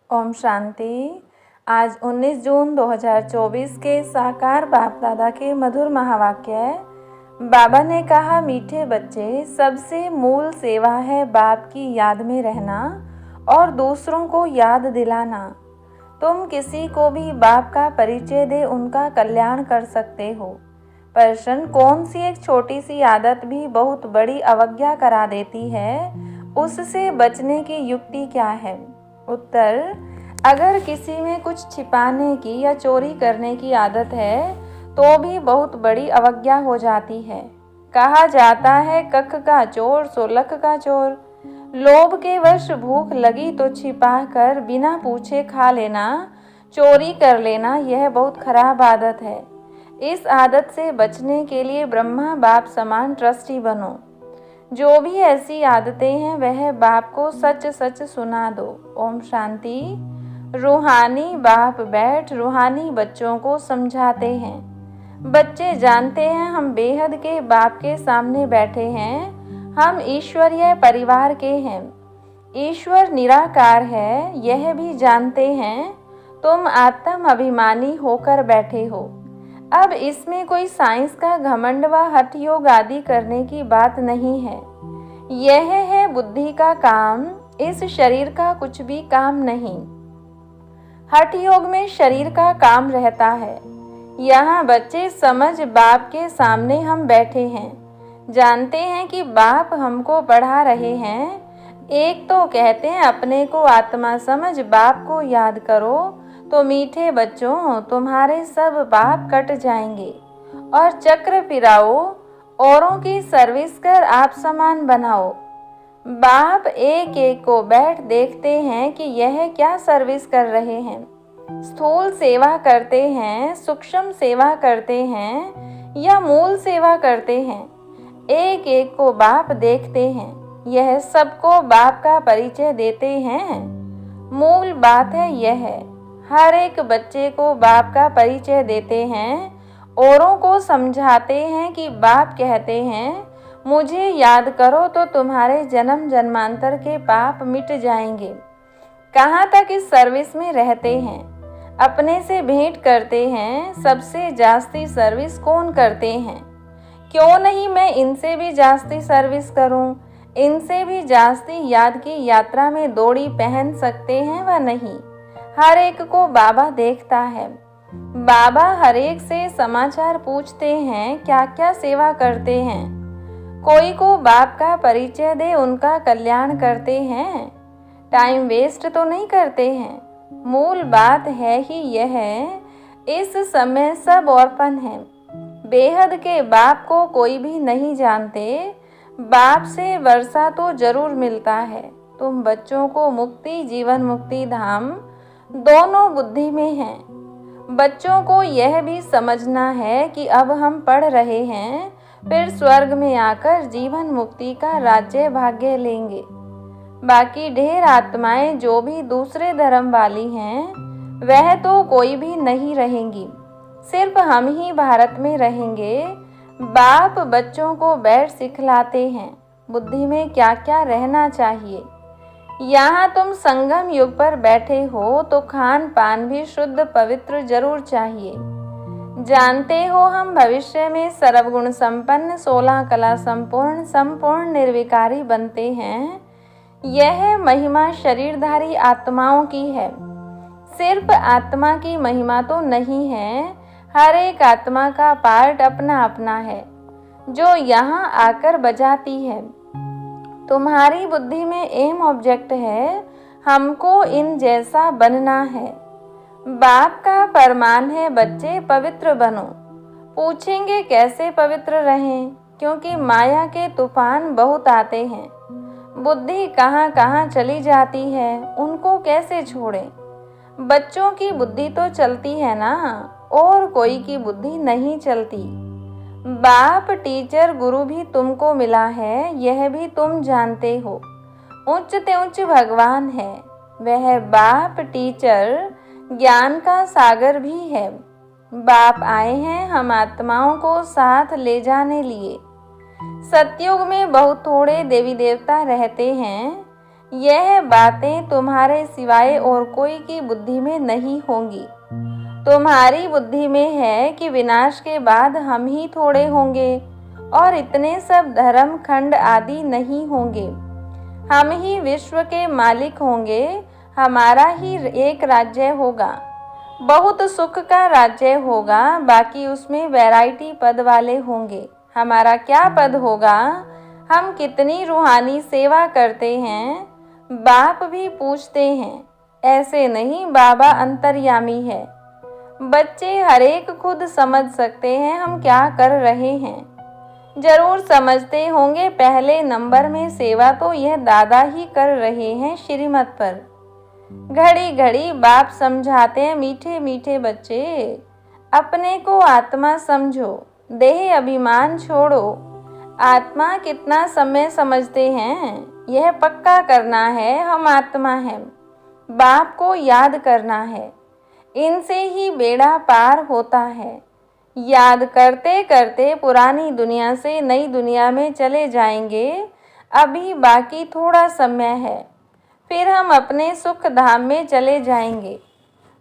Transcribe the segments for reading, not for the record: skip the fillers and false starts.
ओम शांति। आज 19 जून 2024 के साकार बाप दादा के मधुर महावाक्य। बाबा ने कहा, मीठे बच्चे, सबसे मूल सेवा है बाप की याद में रहना और दूसरों को याद दिलाना। तुम किसी को भी बाप का परिचय दे उनका कल्याण कर सकते हो। प्रश्न, कौन सी एक छोटी सी आदत भी बहुत बड़ी अवज्ञा करा देती है, उससे बचने की युक्ति क्या है? उत्तर, अगर किसी में कुछ छिपाने की या चोरी करने की आदत है तो भी बहुत बड़ी अवज्ञा हो जाती है। कहा जाता है, कख का चोर सो लख का चोर। लोभ के वश भूख लगी तो छिपा कर बिना पूछे खा लेना, चोरी कर लेना, यह बहुत खराब आदत है। इस आदत से बचने के लिए ब्रह्मा बाप समान ट्रस्टी बनो। जो भी ऐसी आदतें हैं वह बाप को सच सच सुना दो। ओम शांति। रूहानी बाप बैठ रूहानी बच्चों को समझाते हैं। बच्चे जानते हैं हम बेहद के बाप के सामने बैठे हैं, हम ईश्वरीय परिवार के हैं। ईश्वर निराकार है, यह भी जानते हैं। तुम आत्म अभिमानी होकर बैठे हो। अब इसमें कोई साइंस का घमंड व हठ योग आदि करने की बात नहीं है। यह है बुद्धि का काम, इस शरीर का कुछ भी काम नहीं। हठ योग में शरीर का काम रहता है। यहाँ बच्चे समझ, बाप के सामने हम बैठे हैं, जानते हैं कि बाप हमको पढ़ा रहे हैं। एक तो कहते हैं अपने को आत्मा समझ बाप को याद करो, तो मीठे बच्चों तुम्हारे सब पाप कट जाएंगे और चक्र फिराओ, औरों की सर्विस कर आप समान बनाओ। बाप एक एक को बैठ देखते हैं कि यह क्या सर्विस कर रहे हैं। स्थूल सेवा करते हैं, सूक्ष्म सेवा करते हैं या मूल सेवा करते हैं। एक एक को बाप देखते हैं, यह सबको बाप का परिचय देते हैं। मूल बात है यह, हर एक बच्चे को बाप का परिचय देते हैं, औरों को समझाते हैं कि बाप कहते हैं, मुझे याद करो तो तुम्हारे जन्म जन्मांतर के पाप मिट जाएंगे। कहाँ तक इस सर्विस में रहते हैं, अपने से भेंट करते हैं। सबसे जास्ती सर्विस कौन करते हैं? क्यों नहीं मैं इनसे भी जास्ती सर्विस करूं? इनसे भी जास्ती याद की यात्रा में दौड़ी पहन सकते हैं व नहीं? हर एक को बाबा देखता है। बाबा हर एक से समाचार पूछते हैं, क्या क्या सेवा करते हैं। कोई को बाप का परिचय दे उनका कल्याण करते हैं, टाइम वेस्ट तो नहीं करते हैं। मूल बात है ही यह, इस समय सब orphan हैं। बेहद के बाप को कोई भी नहीं जानते। बाप से वर्षा तो जरूर मिलता है। तुम बच्चों को मुक्ति, जीवन मुक्ति धाम दोनों बुद्धि में है। बच्चों को यह भी समझना है कि अब हम पढ़ रहे हैं, फिर स्वर्ग में आकर जीवन मुक्ति का राज्य भाग्य लेंगे। बाकी ढेर आत्माएं जो भी दूसरे धर्म वाली हैं, वह तो कोई भी नहीं रहेंगी, सिर्फ हम ही भारत में रहेंगे। बाप बच्चों को बैठ सिखलाते हैं बुद्धि में क्या क्या रहना चाहिए। यहाँ तुम संगम युग पर बैठे हो तो खान पान भी शुद्ध पवित्र जरूर चाहिए। जानते हो हम भविष्य में सर्वगुण संपन्न, 16 कला संपूर्ण, संपूर्ण निर्विकारी बनते हैं। यह महिमा शरीरधारी आत्माओं की है। सिर्फ आत्मा की महिमा तो नहीं है, हर एक आत्मा का पार्ट अपना अपना है जो यहाँ आकर बजाती है। तुम्हारी बुद्धि में एम ऑब्जेक्ट है, हमको इन जैसा बनना है। बाप का फरमान है, बच्चे पवित्र बनो। पूछेंगे कैसे पवित्र रहें, क्योंकि माया के तूफान बहुत आते हैं। बुद्धि कहाँ कहाँ चली जाती है, उनको कैसे छोड़ें? बच्चों की बुद्धि तो चलती है ना, और कोई की बुद्धि नहीं चलती। बाप टीचर गुरु भी तुमको मिला है, यह भी तुम जानते हो। उच्च ते उच्च भगवान है, वह बाप टीचर ज्ञान का सागर भी है। बाप आए हैं हम आत्माओं को साथ ले जाने लिए। सतयुग में बहुत थोड़े देवी देवता रहते हैं, यह बातें तुम्हारे सिवाय और कोई की बुद्धि में नहीं होंगी। तुम्हारी बुद्धि में है कि विनाश के बाद हम ही थोड़े होंगे और इतने सब धर्म खंड आदि नहीं होंगे। हम ही विश्व के मालिक होंगे, हमारा ही एक राज्य होगा, बहुत सुख का राज्य होगा। बाकी उसमें वैरायटी पद वाले होंगे। हमारा क्या पद होगा, हम कितनी रूहानी सेवा करते हैं, बाप भी पूछते हैं। ऐसे नहीं, बाबा अंतर्यामी है। बच्चे हर एक खुद समझ सकते हैं हम क्या कर रहे हैं। जरूर समझते होंगे पहले नंबर में सेवा तो यह दादा ही कर रहे हैं श्रीमत पर। घड़ी घड़ी बाप समझाते हैं, मीठे मीठे बच्चे अपने को आत्मा समझो, देह अभिमान छोड़ो। आत्मा कितना समय समझते हैं, यह पक्का करना है हम आत्मा हैं। बाप को याद करना है, इनसे ही बेड़ा पार होता है। याद करते करते पुरानी दुनिया से नई दुनिया में चले जाएंगे। अभी बाकी थोड़ा समय है, फिर हम अपने सुख धाम में चले जाएंगे।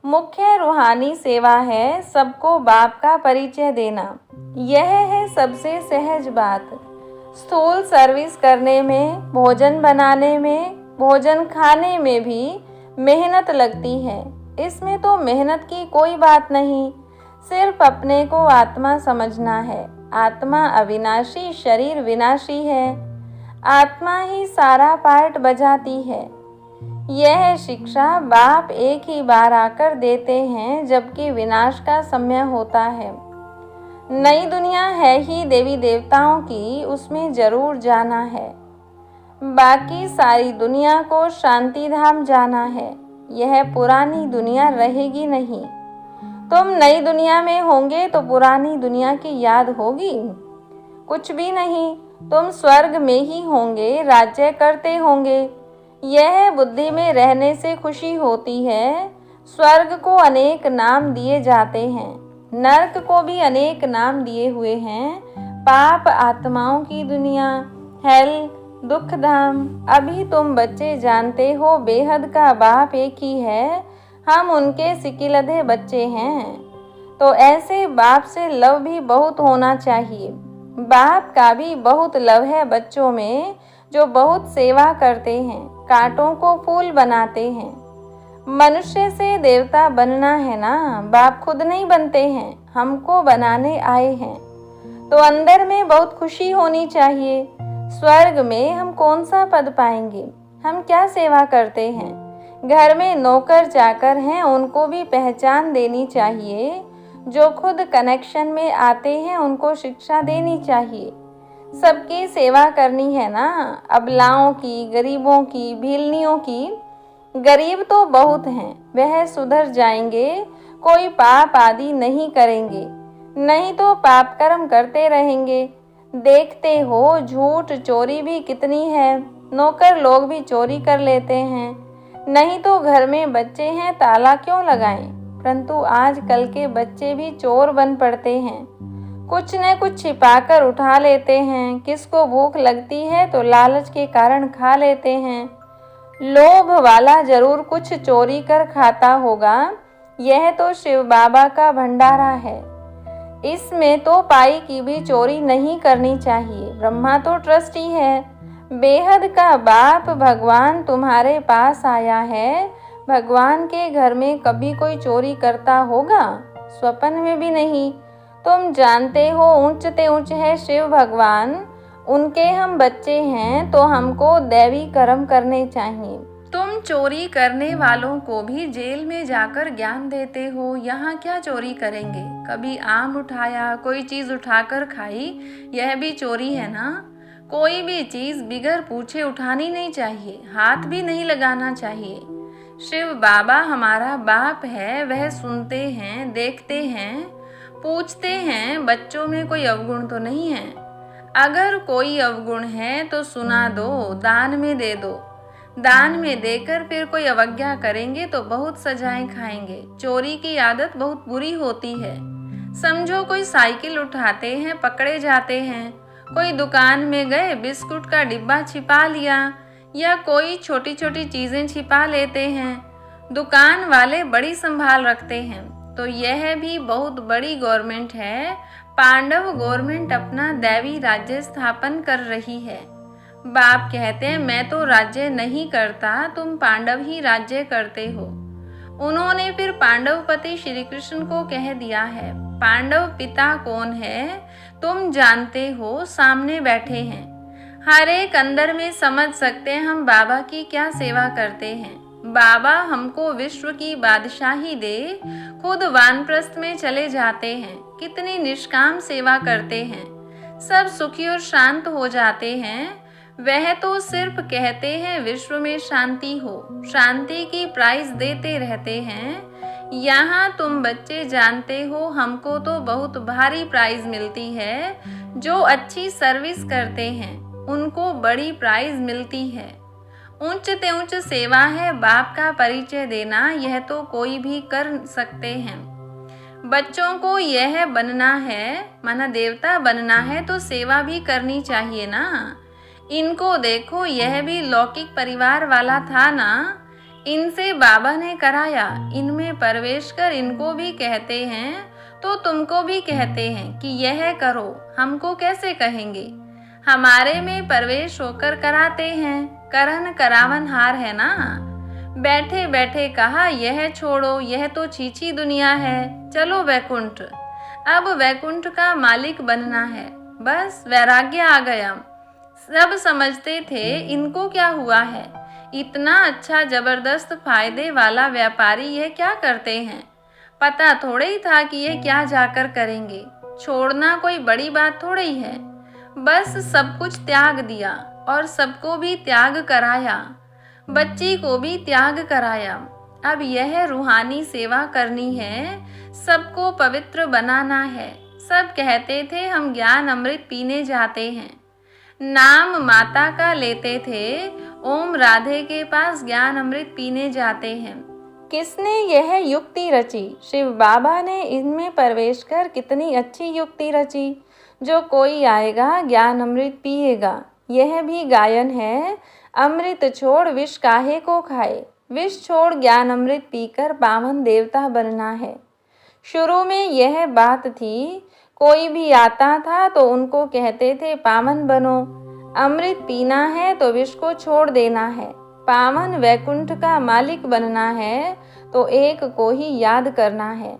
मुख्य रूहानी सेवा है सबको बाप का परिचय देना। यह है सबसे सहज बात। स्थूल सर्विस करने में, भोजन बनाने में, भोजन खाने में भी मेहनत लगती है। इसमें तो मेहनत की कोई बात नहीं, सिर्फ अपने को आत्मा समझना है। आत्मा अविनाशी, शरीर विनाशी है। आत्मा ही सारा पार्ट बजाती है। यह शिक्षा बाप एक ही बार आकर देते हैं जबकि विनाश का समय होता है। नई दुनिया है ही देवी देवताओं की, उसमें जरूर जाना है। बाकी सारी दुनिया को शांति धाम जाना है। यह पुरानी दुनिया रहेगी नहीं। तुम नई दुनिया में होंगे तो पुरानी दुनिया की याद होगी? कुछ भी नहीं। तुम स्वर्ग में ही होंगे, राज्य करते होंगे। यह बुद्धि में रहने से खुशी होती है। स्वर्ग को अनेक नाम दिए जाते हैं, नरक को भी अनेक नाम दिए हुए हैं। पाप आत्माओं की दुनिया, हेल, दुख धाम। अभी तुम बच्चे जानते हो बेहद का बाप एक ही है, हम उनके सिकिलधे बच्चे हैं। तो ऐसे बाप से लव भी बहुत होना चाहिए। बाप का भी बहुत लव है बच्चों में, जो बहुत सेवा करते हैं, कांटों को फूल बनाते हैं। मनुष्य से देवता बनना है ना, बाप खुद नहीं बनते हैं, हमको बनाने आए हैं। तो अंदर में बहुत खुशी होनी चाहिए। स्वर्ग में हम कौन सा पद पाएंगे? हम क्या सेवा करते हैं? घर में नौकर चाकर हैं, उनको भी पहचान देनी चाहिए। जो खुद कनेक्शन में आते हैं उनको शिक्षा देनी चाहिए। सबकी सेवा करनी है ना, अबलाओं की, गरीबों की, भीलनियों की। गरीब तो बहुत हैं, वह सुधर जाएंगे, कोई पाप आदि नहीं करेंगे। नहीं तो पाप कर्म करते रहेंगे। देखते हो झूठ चोरी भी कितनी है, नौकर लोग भी चोरी कर लेते हैं। नहीं तो घर में बच्चे हैं, ताला क्यों लगाएं? परंतु आजकल के बच्चे भी चोर बन पड़ते हैं। कुछ न कुछ छिपाकर उठा लेते हैं। किसको भूख लगती है तो लालच के कारण खा लेते हैं। लोभ वाला जरूर कुछ चोरी कर खाता होगा। यह तो शिव बाबा का भंडारा है, इसमें तो पाई की भी चोरी नहीं करनी चाहिए। ब्रह्मा तो ट्रस्टी है। बेहद का बाप भगवान तुम्हारे पास आया है। भगवान के घर में कभी कोई चोरी करता होगा? स्वप्न में भी नहीं। तुम जानते हो ऊंचते ऊंच है शिव भगवान, उनके हम बच्चे हैं, तो हमको दैवी कर्म करने चाहिए। तुम चोरी करने वालों को भी जेल में जाकर ज्ञान देते हो। यहाँ क्या चोरी करेंगे? कभी आम उठाया, कोई चीज उठाकर खाई, यह भी चोरी है ना। कोई भी चीज बिगर पूछे उठानी नहीं चाहिए, हाथ भी नहीं लगाना चाहिए। शिव बाबा हमारा बाप है, वह सुनते हैं, देखते हैं, पूछते हैं बच्चों में कोई अवगुण तो नहीं है। अगर कोई अवगुण है तो सुना दो, दान में दे दो। दान में देकर फिर कोई अवज्ञा करेंगे तो बहुत सजाएं खाएंगे। चोरी की आदत बहुत बुरी होती है। समझो कोई साइकिल उठाते हैं, पकड़े जाते हैं। कोई दुकान में गए, बिस्कुट का डिब्बा छिपा लिया, या कोई छोटी छोटी चीजें छिपा लेते हैं। दुकान वाले बड़ी संभाल रखते हैं। तो यह भी बहुत बड़ी गवर्नमेंट है। पांडव गवर्नमेंट अपना दैवी राज्य स्थापन कर रही है। बाप कहते हैं मैं तो राज्य नहीं करता, तुम पांडव ही राज्य करते हो। उन्होंने फिर पांडवपति श्री कृष्ण को कह दिया है, पांडव पिता कौन है तुम जानते हो, सामने बैठे हैं। हर एक अंदर में समझ सकते हैं हम बाबा की क्या सेवा करते हैं। बाबा हमको विश्व की बादशाही दे, खुद वानप्रस्थ में चले जाते हैं, कितनी निष्काम सेवा करते हैं, सब सुखी और शांत हो जाते हैं। वह तो सिर्फ कहते हैं विश्व में शांति हो, शांति की प्राइज देते रहते हैं। यहाँ तुम बच्चे जानते हो हमको तो बहुत भारी प्राइज मिलती है। जो अच्छी सर्विस करते हैं उनको बड़ी प्राइज मिलती है। उच्च से उच्च सेवा है बाप का परिचय देना, यह तो कोई भी कर सकते हैं। बच्चों को यह बनना है, माना देवता बनना है तो सेवा भी करनी चाहिए ना। इनको देखो, यह भी लौकिक परिवार वाला था ना, इनसे बाबा ने कराया, इनमें प्रवेश कर इनको भी कहते हैं तो तुमको भी कहते हैं कि यह करो। हमको कैसे कहेंगे, हमारे में प्रवेश होकर कराते हैं। करन करावन हार है ना। बैठे बैठे कहा यह छोड़ो, यह तो छीछी दुनिया है, चलो वैकुंठ। अब वैकुंठ का मालिक बनना है, बस वैराग्य आ गया। सब समझते थे इनको क्या हुआ है, इतना अच्छा जबरदस्त फायदे वाला व्यापारी ये क्या करते हैं। पता थोड़े ही था कि ये क्या जाकर करेंगे। छोड़ना कोई बड़ी बात थोड़ी ही है, बस सब कुछ त्याग दिया और सबको भी त्याग कराया, बच्ची को भी त्याग कराया। अब यह रूहानी सेवा करनी है, सबको पवित्र बनाना है। सब कहते थे हम ज्ञान अमृत पीने जाते हैं, नाम माता का लेते थे, ओम राधे के पास ज्ञान अमृत पीने जाते हैं। किसने यह युक्ति रची? शिव बाबा ने इनमें प्रवेश कर कितनी अच्छी युक्ति रची। जो कोई आएगा ज्ञान अमृत पिएगा। यह भी गायन है, अमृत छोड़ विष काहे को खाए, विष छोड़ ज्ञान अमृत पीकर पावन देवता बनना है। शुरू में यह बात थी, कोई भी आता था तो उनको कहते थे पावन बनो, अमृत पीना है तो विष को छोड़ देना है, पावन वैकुंठ का मालिक बनना है तो एक को ही याद करना है।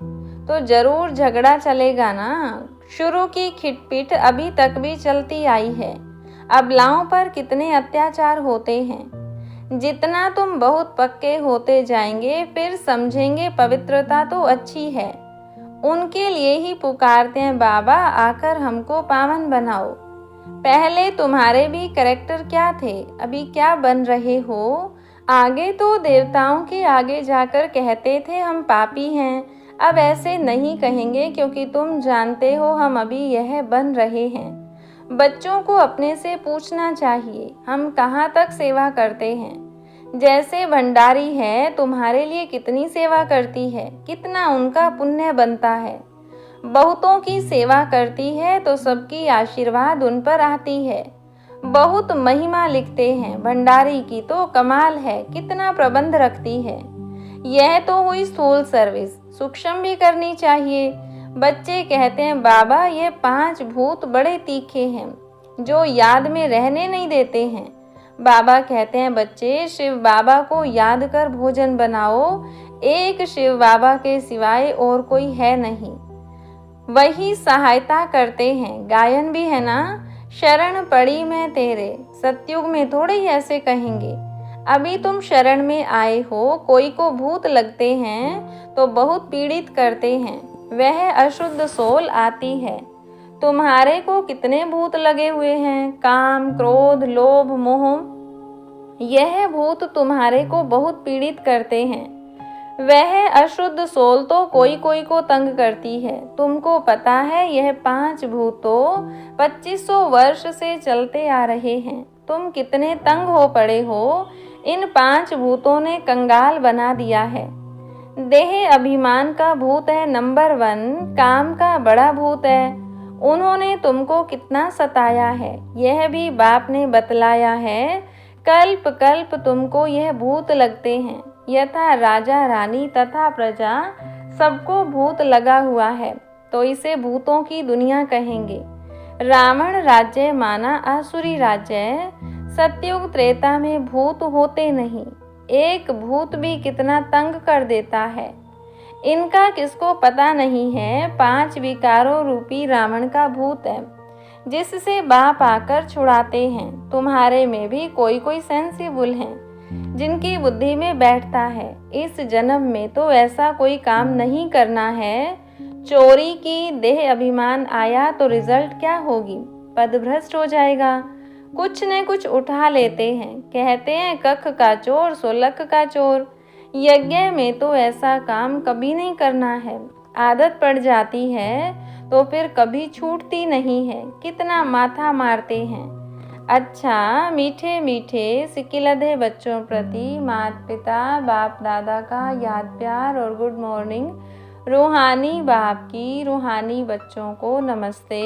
तो जरूर झगड़ा चलेगा ना। शुरू की खिटपिट अभी तक भी चलती आई है। अबलाओं पर कितने अत्याचार होते हैं। जितना तुम बहुत पक्के होते जाएंगे फिर समझेंगे पवित्रता तो अच्छी है। उनके लिए ही पुकारते हैं बाबा, आकर हमको पावन बनाओ। पहले तुम्हारे भी कैरेक्टर क्या थे, अभी क्या बन रहे हो। आगे तो देवताओं के आगे जाकर कहते थे हम पापी हैं, अब ऐसे नहीं कहेंगे क्योंकि तुम जानते हो हम अभी यह बन रहे हैं। बच्चों को अपने से पूछना चाहिए हम कहाँ तक सेवा करते हैं। जैसे भंडारी है तुम्हारे लिए कितनी सेवा करती है, कितना उनका पुण्य बनता है। बहुतों की सेवा करती है तो सबकी आशीर्वाद उन पर आती है। बहुत महिमा लिखते हैं भंडारी की, तो कमाल है कितना प्रबंध रखती है। यह तो हुई स्थूल सर्विस, सूक्ष्म भी करनी चाहिए। बच्चे कहते हैं बाबा ये 5 भूत बड़े तीखे हैं जो याद में रहने नहीं देते हैं। बाबा कहते हैं बच्चे शिव बाबा को याद कर भोजन बनाओ, एक शिव बाबा के सिवाय और कोई है नहीं, वही सहायता करते हैं। गायन भी है ना, शरण पड़ी मैं तेरे। सतयुग में थोड़े ही ऐसे कहेंगे। अभी तुम शरण में आए हो, कोई को भूत लगते हैं तो बहुत पीड़ित करते हैं, वह अशुद्ध सोल आती है। तुम्हारे को कितने भूत लगे हुए हैं, काम क्रोध लोभ मोह, यह भूत तुम्हारे को बहुत पीड़ित करते हैं। वह अशुद्ध सोल तो कोई कोई को तंग करती है। तुमको पता है यह 5 भूत तो 2500 वर्ष से चलते आ रहे हैं। तुम कितने तंग हो पड़े हो, इन 5 भूतों ने कंगाल बना दिया है। देह अभिमान का भूत है नंबर 1, काम का बड़ा भूत है। उन्होंने तुमको कितना सताया है, यह भी बाप ने बतलाया है। कल्प कल्प तुमको यह भूत लगते हैं, यथा राजा रानी तथा प्रजा सबको भूत लगा हुआ है, तो इसे भूतों की दुनिया कहेंगे। रावण राज्य माना आसुरी राज्य। सतयुग त्रेता में भूत होते नहीं, एक भूत भी कितना तंग कर देता है। इनका किसको पता नहीं है, 5 विकारों रूपी रावण का भूत है, जिससे बाप आकर छुड़ाते हैं। तुम्हारे में भी कोई कोई सेंसिबल हैं, जिनकी बुद्धि में बैठता है। इस जन्म में तो ऐसा कोई काम नहीं करना है। चोरी की देह अभिमान आया तो रिजल्ट क्या होगी? पदभ्रष्ट हो जाएगा। कुछ न कुछ उठा लेते हैं, कहते हैं कख का चोर सो लख का चोर। यज्ञ में तो ऐसा काम कभी नहीं करना है। आदत पड़ जाती है तो फिर कभी छूटती नहीं है। कितना माथा मारते हैं। अच्छा, मीठे मीठे सिकिलधे बच्चों प्रति माता पिता बाप दादा का याद प्यार और गुड मॉर्निंग। रूहानी बाप की रूहानी बच्चों को नमस्ते।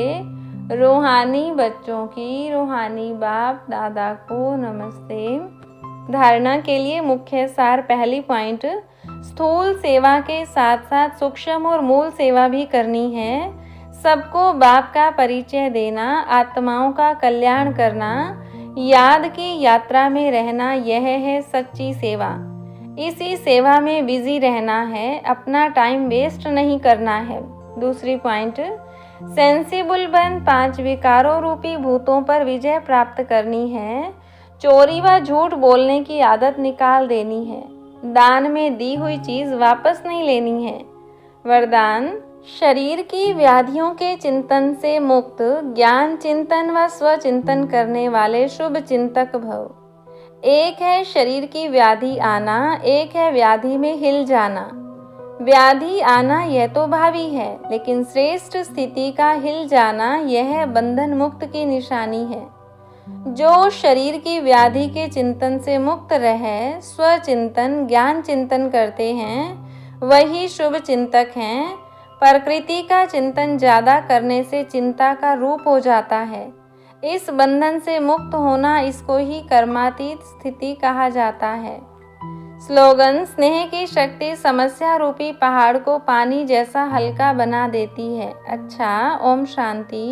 रूहानी बच्चों की रूहानी बाप दादा को नमस्ते। धारणा के लिए मुख्य सार। पहली पॉइंट, स्थूल सेवा के साथ साथ सूक्ष्म और मूल सेवा भी करनी है। सबको बाप का परिचय देना, आत्माओं का कल्याण करना, याद की यात्रा में रहना, यह है सच्ची सेवा। इसी सेवा में बिजी रहना है, अपना टाइम वेस्ट नहीं करना है। दूसरी पॉइंट, सेंसिबल बन 5 विकारों रूपी भूतों पर विजय प्राप्त करनी है। चोरी व झूठ बोलने की आदत निकाल देनी है। दान में दी हुई चीज वापस नहीं लेनी है। वरदान, शरीर की व्याधियों के चिंतन से मुक्त, ज्ञान चिंतन व स्वचिंतन करने वाले शुभ चिंतक भव। एक है शरीर की व्याधि आना, एक है व्याधि में हिल जाना। व्याधि आना यह तो भावी है, लेकिन श्रेष्ठ स्थिति का हिल जाना यह बंधन मुक्त की निशानी है। जो शरीर की व्याधि के चिंतन से मुक्त रहे, स्वचिंतन ज्ञान चिंतन करते हैं, वही शुभ चिंतक हैं। प्रकृति का चिंतन ज्यादा करने से चिंता का रूप हो जाता है। इस बंधन से मुक्त होना, इसको ही कर्मातीत स्थिति कहा जाता है। स्लोगन, स्नेह की शक्ति समस्या रूपी पहाड़ को पानी जैसा हल्का बना देती है। अच्छा, ओम शांति।